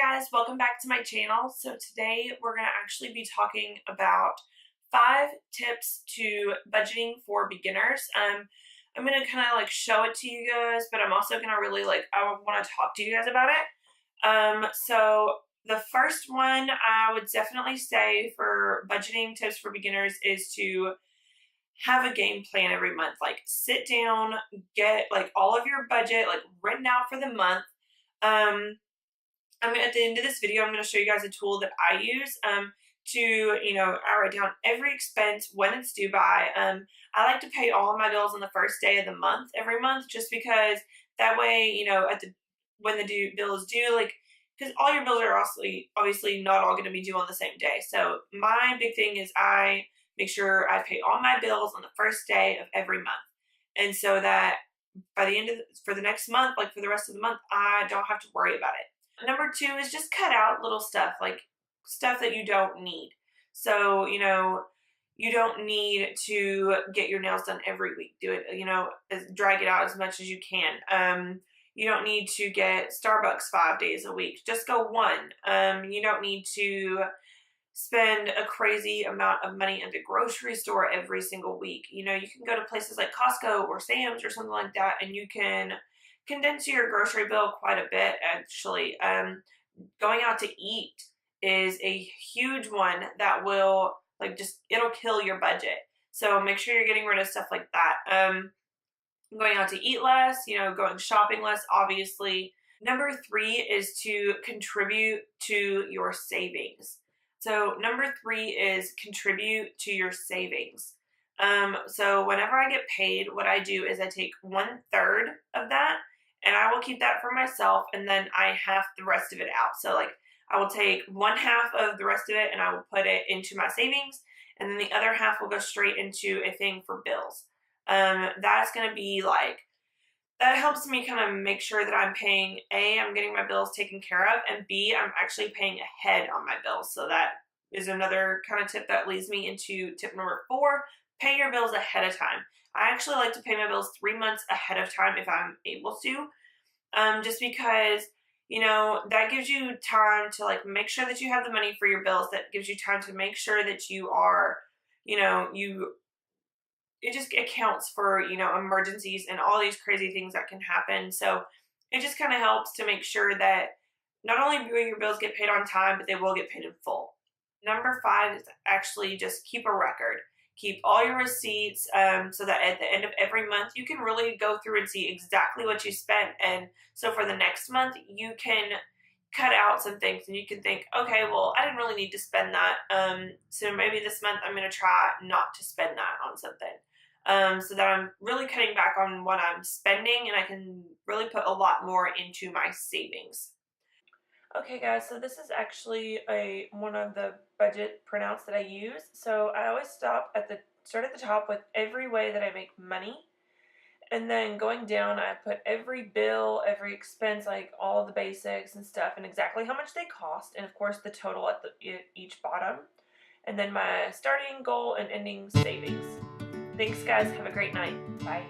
guys, welcome back to my channel. So today we're going to actually be talking about 5 tips to budgeting for beginners. I'm going to kind of like show it to you guys, but I'm also going to really I want to talk to you guys about it. So the first one I would definitely say for budgeting tips for beginners is to have a game plan every month. Like sit down, get like all of your budget like written out for the month. At the end of this video, I'm going to show you guys a tool that I use I write down every expense, when it's due by. I like to pay all of my bills on the first day of the month every month, just because that way, when the bill is due, because all your bills are obviously not all going to be due on the same day. So my big thing is I make sure I pay all my bills on the first day of every month, and so that by the end of for the next month, like for the rest of the month, I don't have to worry about it. Number 2 is just cut out little stuff, like stuff that you don't need. So, you don't need to get your nails done every week. Do it, drag it out as much as you can. You don't need to get Starbucks 5 days a week. Just go one. You don't need to spend a crazy amount of money at the grocery store every single week. You can go to places like Costco or Sam's or something like that, and you can condense your grocery bill quite a bit, actually. Going out to eat is a huge one that will it'll kill your budget. So make sure you're getting rid of stuff like that. Going out to eat less, going shopping less, obviously. Number 3 is to contribute to your savings. So number 3 is contribute to your savings. So whenever I get paid, what I do is I take 1/3 of that, and I will keep that for myself, and then I half the rest of it out. So I will take 1/2 of the rest of it and I will put it into my savings, and then the other half will go straight into a thing for bills. That's going to be that helps me kind of make sure that I'm paying, I'm getting my bills taken care of, and B, I'm actually paying ahead on my bills. So that is another kind of tip that leads me into tip number 4, pay your bills ahead of time. I actually like to pay my bills 3 months ahead of time if I'm able to, just because, that gives you time to make sure that you have the money for your bills. That gives you time to make sure that you are, it just accounts for, emergencies and all these crazy things that can happen. So it just kind of helps to make sure that not only will your bills get paid on time, but they will get paid in full. Number 5 is actually just keep a record. Keep all your receipts, so that at the end of every month, you can really go through and see exactly what you spent. And so for the next month, you can cut out some things and you can think, okay, well, I didn't really need to spend that. So maybe this month I'm going to try not to spend that on something. So that I'm really cutting back on what I'm spending, and I can really put a lot more into my savings. Okay guys, so this is actually one of the budget printouts that I use. So I always start at the top with every way that I make money. And then going down, I put every bill, every expense, like all the basics and stuff, and exactly how much they cost. And of course the total at each bottom. And then my starting goal and ending savings. Thanks guys, have a great night. Bye.